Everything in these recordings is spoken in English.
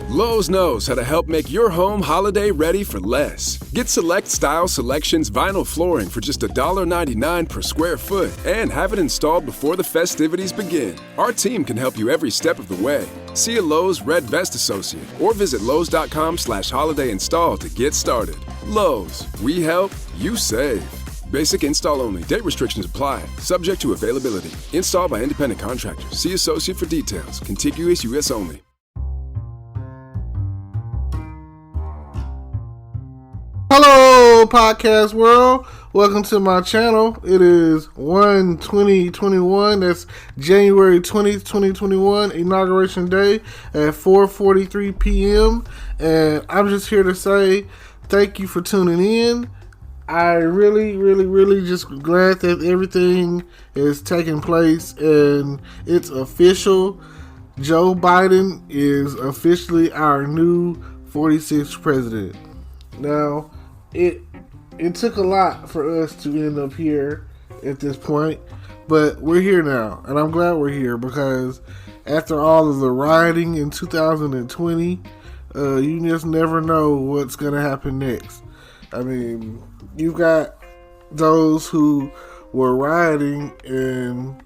Lowe's knows how to help make your home holiday ready for less. Get Select Style Selections vinyl flooring for just $1.99 per square foot and have it installed before the festivities begin. Our team can help you every step of the way. See a Lowe's Red Vest associate or visit Lowe's.com/holiday install to get started. Lowe's, we help, you save. Basic install only. Date restrictions apply. Subject to availability. Installed by independent contractors. See associate for details. Contiguous U.S. only. Hello, podcast world. Welcome to my channel. It is 1/20/21. That's January 20th, 2021, Inauguration Day at 4:43 p.m. And I'm just here to say thank you for tuning in. I really just glad that everything is taking place and it's official. Joe Biden is officially our new 46th president. Now, it took a lot for us to end up here at this point, but we're here now, and I'm glad we're here because after all of the rioting in 2020, you just never know what's going to happen next. I mean, you've got those who were rioting and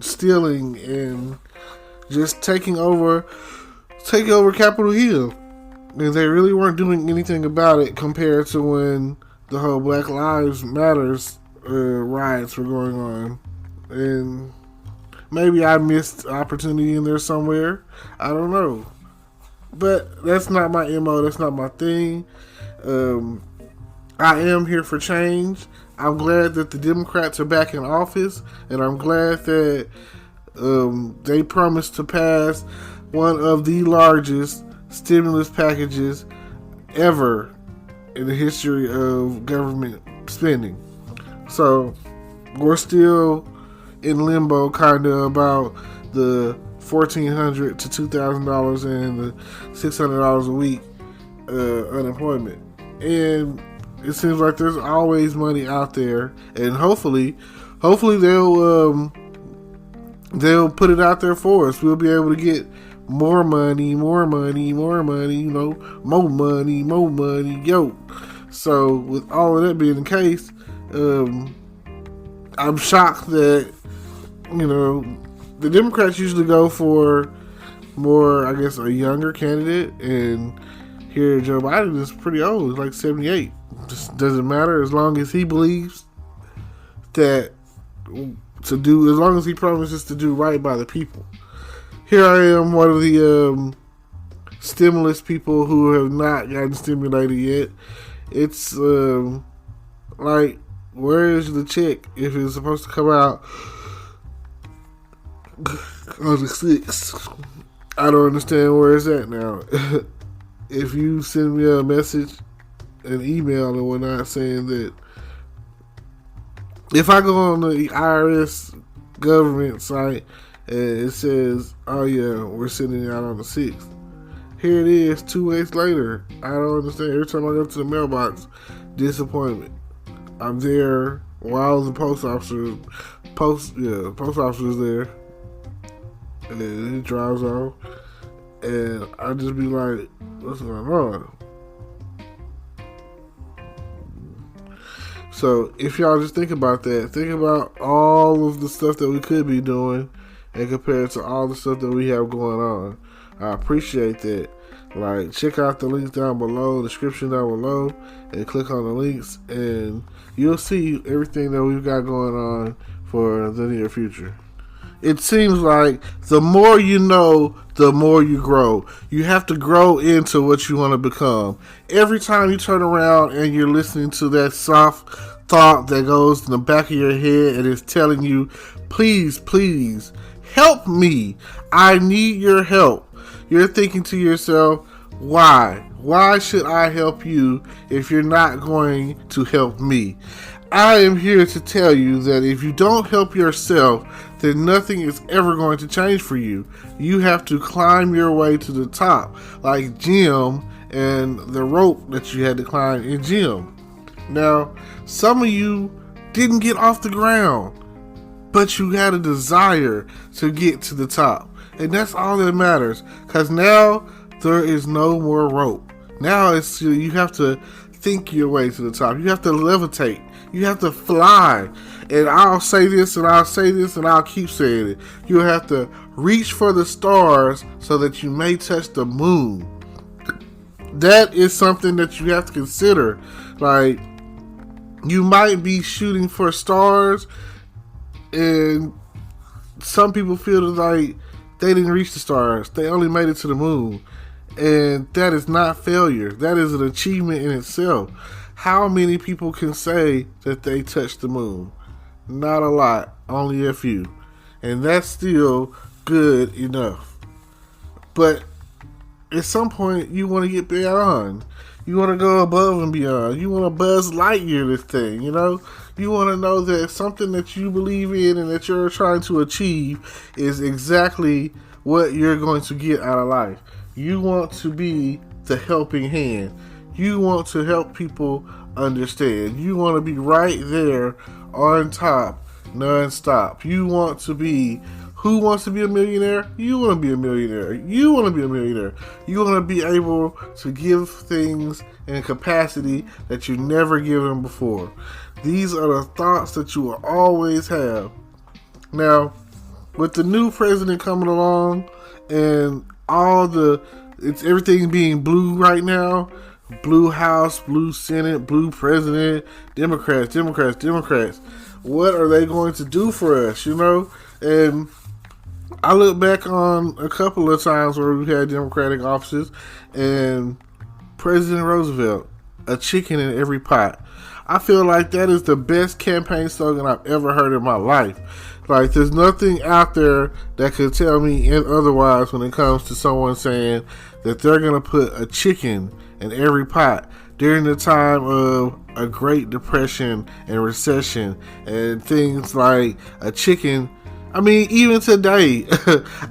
stealing and just taking over Capitol Hill. And they really weren't doing anything about it compared to when the whole Black Lives Matters riots were going on. And maybe I missed opportunity in there somewhere. I don't know. But that's not my MO. That's not my thing. I am here for change. I'm glad that the Democrats are back in office. And I'm glad that they promised to pass one of the largest stimulus packages ever in the history of government spending. So we're still in limbo kind of about the $1,400 to $2,000 and the $600 a week unemployment. And it seems like there's always money out there, and hopefully they'll put it out there for us. We'll be able to get more money, you know, more money, yo. So with all of that being the case, I'm shocked that, you know, the Democrats usually go for more, I guess, a younger candidate, and here Joe Biden is pretty old. He's like 78. Just doesn't matter as long as he believes that as long as he promises to do right by the people. Here I am, one of the stimulus people who have not gotten stimulated yet. It's like, where is the check if it's supposed to come out on the 6th? I don't understand where it's at now. If you send me a message, an email and whatnot saying that if I go on the IRS government site and it says, oh yeah, we're sending it out on the 6th. Here it is 2 weeks later. I don't understand. Every time I go to the mailbox, disappointment. I'm there while the post officer is there. And then he drives off. And I just be like, what's going on? So if y'all just think about that, think about all of the stuff that we could be doing and compared to all the stuff that we have going on. I appreciate that. Like, check out the links down below, the description down below, and click on the links, and you'll see everything that we've got going on for the near future. It seems like the more you know, the more you grow. You have to grow into what you want to become. Every time you turn around and you're listening to that soft thought that goes in the back of your head and is telling you, please, help me. I need your help. You're thinking to yourself, why? Why should I help you if you're not going to help me? I am here to tell you that if you don't help yourself, then nothing is ever going to change for you. You have to climb your way to the top, like Jim and the rope that you had to climb in Jim. Now, some of you didn't get off the ground, but you had a desire to get to the top. And that's all that matters, because now There is no more rope. Now you have to think your way to the top. You have to levitate. You have to fly. And I'll say this and I'll say this and I'll keep saying it. You have to reach for the stars so that you may touch the moon. That is something that you have to consider. Like, you might be shooting for stars, and some people feel like they didn't reach the stars. They only made it to the moon. And that is not failure. That is an achievement in itself. How many people can say that they touched the moon? Not a lot. Only a few. And that's still good enough. But at some point, you want to get beyond. You want to go above and beyond. You want to Buzz Lightyear this thing, you know? You want to know that something that you believe in and that you're trying to achieve is exactly what you're going to get out of life. You want to be the helping hand. You want to help people understand. You want to be right there on top, non-stop. You want to be, who wants to be a millionaire? You want to be a millionaire. You want to be a millionaire. You want to be able to give things in a capacity that you never given before. These are the thoughts that you will always have. Now, with the new president coming along and it's everything being blue right now. Blue House, blue Senate, blue president, Democrats. What are they going to do for us, you know? And I look back on a couple of times where we had Democratic offices and President Roosevelt, a chicken in every pot. I feel like that is the best campaign slogan I've ever heard in my life. Like, there's nothing out there that could tell me otherwise when it comes to someone saying that they're going to put a chicken in every pot during the time of a Great Depression and recession and things like a chicken. I mean, even today,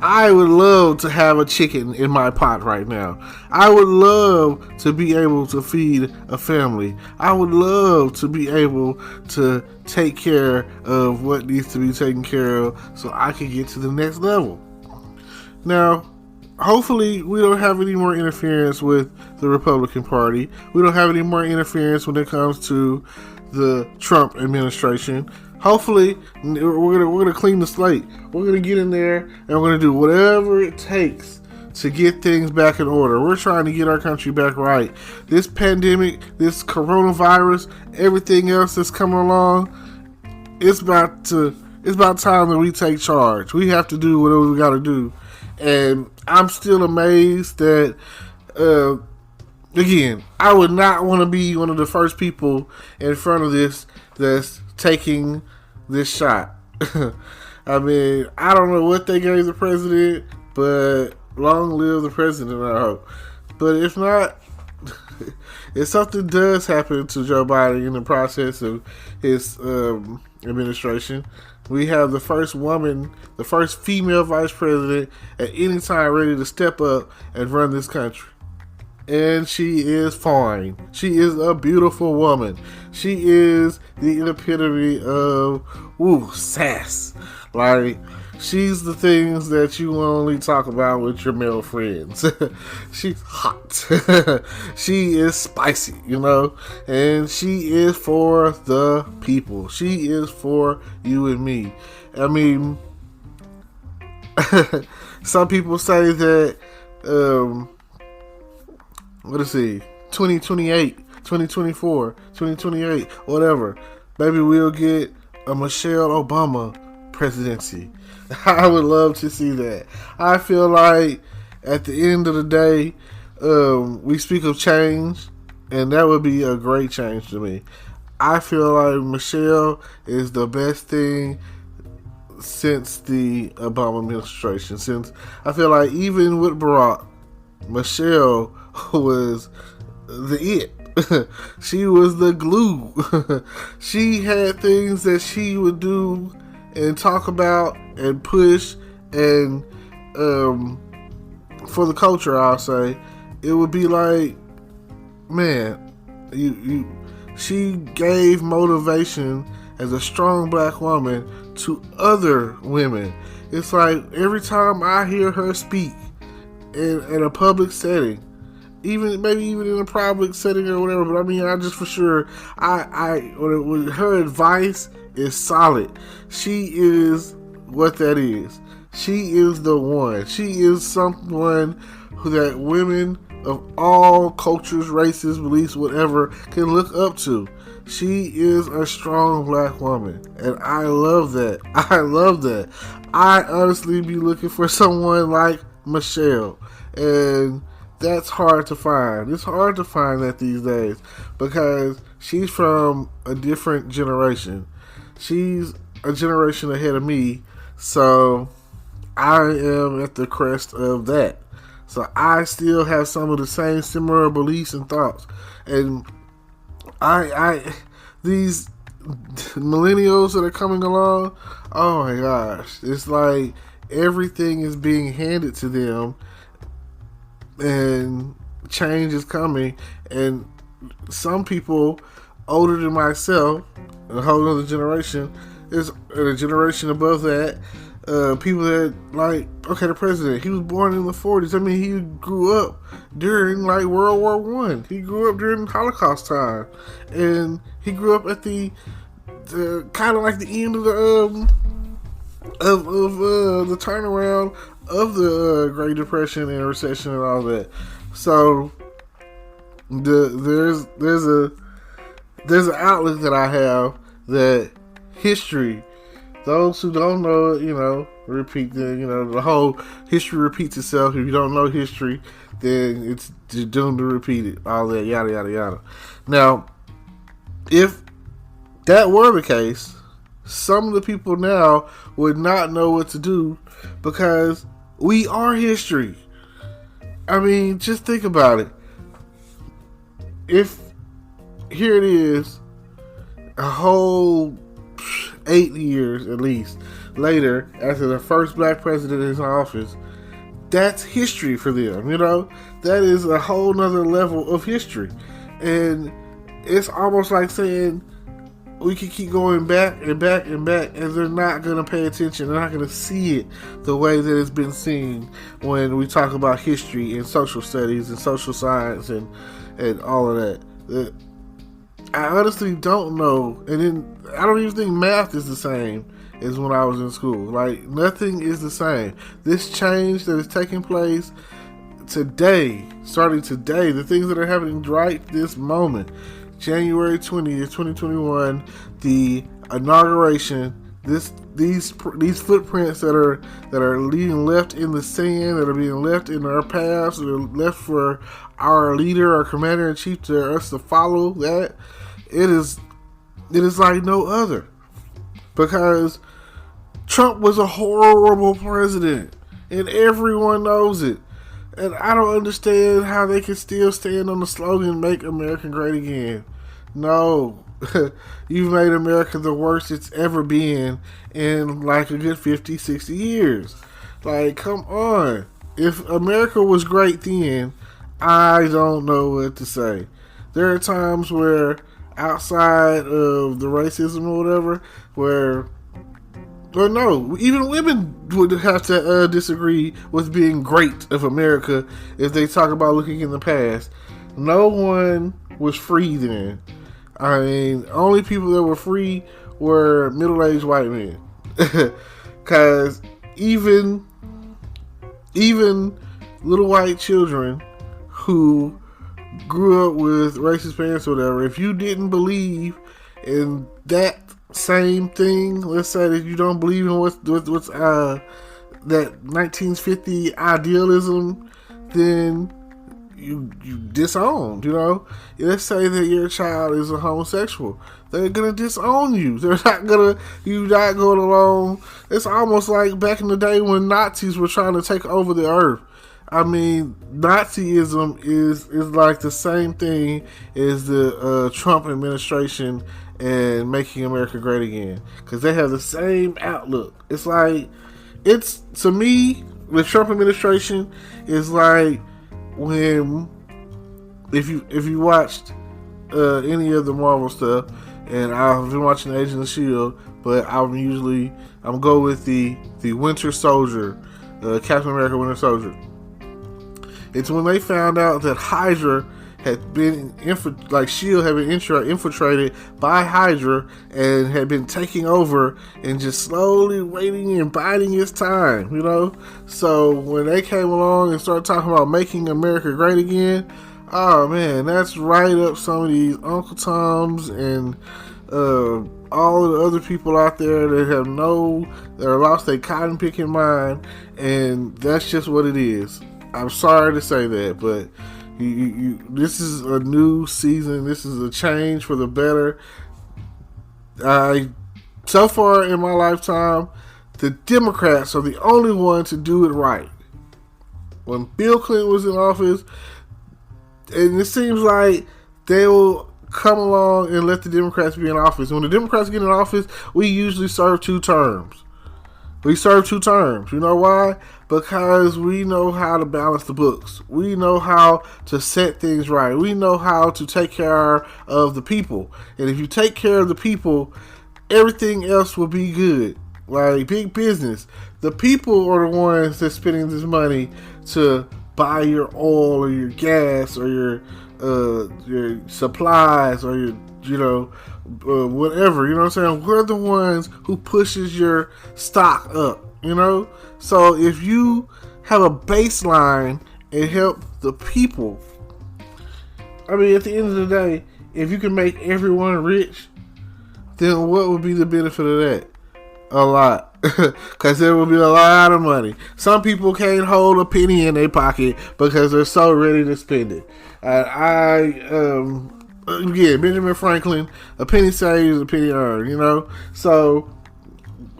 I would love to have a chicken in my pot right now. I would love to be able to feed a family. I would love to be able to take care of what needs to be taken care of so I can get to the next level. Now, hopefully, we don't have any more interference with the Republican Party. We don't have any more interference when it comes to the Trump administration. Hopefully, we're gonna clean the slate. We're gonna get in there and we're gonna do whatever it takes to get things back in order. We're trying to get our country back right. This pandemic, this coronavirus, everything else that's coming along, it's about time that we take charge. We have to do whatever we got to do. And I'm still amazed that, again, I would not want to be one of the first people in front of this that's taking this shot. I mean, I don't know what they gave the president, but long live the president, I hope. But if not, if something does happen to Joe Biden in the process of his administration, we have the first woman, the first female vice president at any time ready to step up and run this country. And she is fine. She is a beautiful woman. She is the epitome of sass. Like, she's the things that you only talk about with your male friends. She's hot. She is spicy, you know. And she is for the people. She is for you and me. I mean, some people say that, 2028, 2024, 2028, whatever. Maybe we'll get a Michelle Obama presidency. I would love to see that. I feel like at the end of the day, we speak of change, and that would be a great change to me. I feel like Michelle is the best thing since the Obama administration. Since I feel like even with Barack, Michelle was the it. She was the glue. She had things that she would do and talk about and push, and for the culture, I'll say, it would be like, man, she gave motivation as a strong black woman to other women. It's like every time I hear her speak, in a public setting, maybe even in a private setting or whatever. But I mean, I just for sure, her advice is solid. She is what that is. She is the one. She is someone that women of all cultures, races, beliefs, whatever, can look up to. She is a strong black woman, and I love that. I love that. I honestly be looking for someone like Michelle, and that's hard to find. It's hard to find that these days because she's from a different generation. She's a generation ahead of me, so I am at the crest of that. So I still have some of the same similar beliefs and thoughts. And these millennials that are coming along, oh my gosh, it's like everything is being handed to them and change is coming. And some people older than myself, a whole other generation, is a generation above that, people that like, okay, the president, he was born in the 40s. I mean, he grew up during like World War One. He grew up during Holocaust time, and he grew up at the kind of like the end of the the turnaround of the Great Depression and recession and all that. So there's an outlook that I have that history, those who don't know it, repeat the whole history repeats itself. If you don't know history, then it's doomed to repeat it. All that, yada, yada, yada. Now, if that were the case, some of the people now would not know what to do because we are history. I mean, just think about it. If, here it is, a whole 8 years at least later, after the first black president is in office, that's history for them. That is a whole nother level of history. And it's almost like saying we can keep going back and back and back, and they're not going to pay attention. They're not going to see it the way that it's been seen when we talk about history and social studies and social science and all of that. I honestly don't know. And then I don't even think math is the same as when I was in school. Like, nothing is the same. This change that is taking place today, starting today, the things that are happening right this moment, January 20th, 2021, the inauguration, these footprints that are leading left in the sand, that are being left in our paths, that are left for our leader, our commander-in-chief, to us to follow that, it is like no other. Because Trump was a horrible president, and everyone knows it. And I don't understand how they can still stand on the slogan, "Make America Great Again." No. You've made America the worst it's ever been in like a good 50, 60 years. Like, come on. If America was great then, I don't know what to say. There are times where, outside of the racism or whatever, even women would have to disagree with being great of America if they talk about looking in the past. No one was free then. I mean, only people that were free were middle-aged white men. Because even little white children who grew up with racist parents or whatever, if you didn't believe in that same thing, let's say that you don't believe in what's that 1950 idealism, then you disowned. Let's say that your child is a homosexual, they're gonna disown you. You're not going along. It's almost like back in the day when Nazis were trying to take over the earth. I mean, Nazism is like the same thing as the Trump administration and making America great again, because they have the same outlook. It's like, to me, the Trump administration is like when, if you watched any of the Marvel stuff, and I've been watching Agents of S.H.I.E.L.D., but I'm go with the Winter Soldier, Captain America Winter Soldier. It's when they found out that Hydra had been SHIELD had been infiltrated by Hydra and had been taking over and just slowly waiting and biding its time, So when they came along and started talking about making America great again, oh man, that's right up some of these Uncle Toms and all of the other people out there that are lost their cotton picking mind, and that's just what it is. I'm sorry to say that, but this is a new season. This is a change for the better. So far in my lifetime, the Democrats are the only ones to do it right. When Bill Clinton was in office, and it seems like they will come along and let the Democrats be in office. When the Democrats get in office, we usually serve 2 terms. We serve 2 terms. You know why? Because we know how to balance the books. We know how to set things right. We know how to take care of the people. And if you take care of the people, everything else will be good. Like big business. The people are the ones that's spending this money to buy your oil or your gas or your supplies or your whatever, you know what I'm saying? We're the ones who pushes your stock up, So if you have a baseline and help the people, at the end of the day, if you can make everyone rich, then what would be the benefit of that? A lot. Because there will be a lot of money. Some people can't hold a penny in their pocket because they're so ready to spend it. Again, Benjamin Franklin, a penny saved is a penny earned, So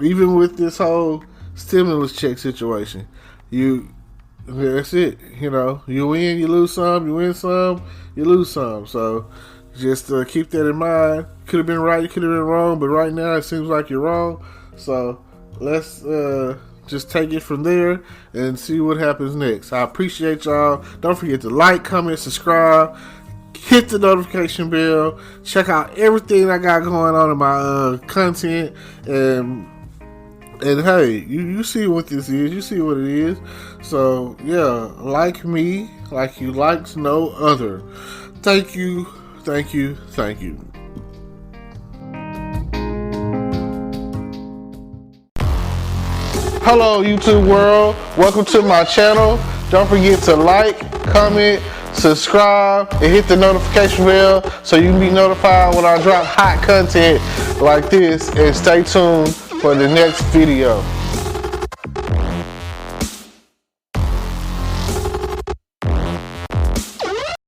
even with this whole stimulus check situation, that's it. You win, you lose some, you win some, you lose some. So just keep that in mind. Could have been right, you could have been wrong, but right now it seems like you're wrong. So let's just take it from there and see what happens next. I appreciate y'all. Don't forget to like, comment, subscribe. Hit the notification bell. Check out everything I got going on in my content. And hey, you see what this is. You see what it is. So, yeah, like me, like you likes no other. Thank you, thank you, thank you. Hello, YouTube world. Welcome to my channel. Don't forget to like, comment, subscribe, and hit the notification bell so you can be notified when I drop hot content like this, and stay tuned for the next video.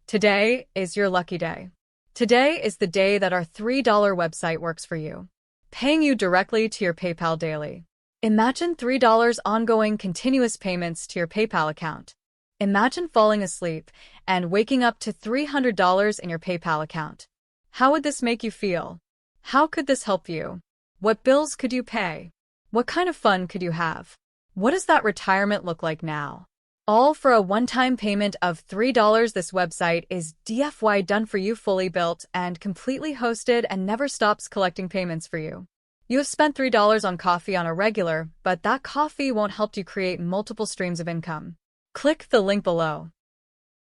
Today is your lucky day. Today is the day that our $3 website works for you, paying you directly to your PayPal daily. Imagine $3 ongoing continuous payments to your PayPal account. Imagine falling asleep and waking up to $300 in your PayPal account. How would this make you feel? How could this help you? What bills could you pay? What kind of fun could you have? What does that retirement look like now? All for a one-time payment of $3. This website is DFY done for you, fully built and completely hosted, and never stops collecting payments for you. You have spent $3 on coffee on a regular, but that coffee won't help you create multiple streams of income. Click the link below.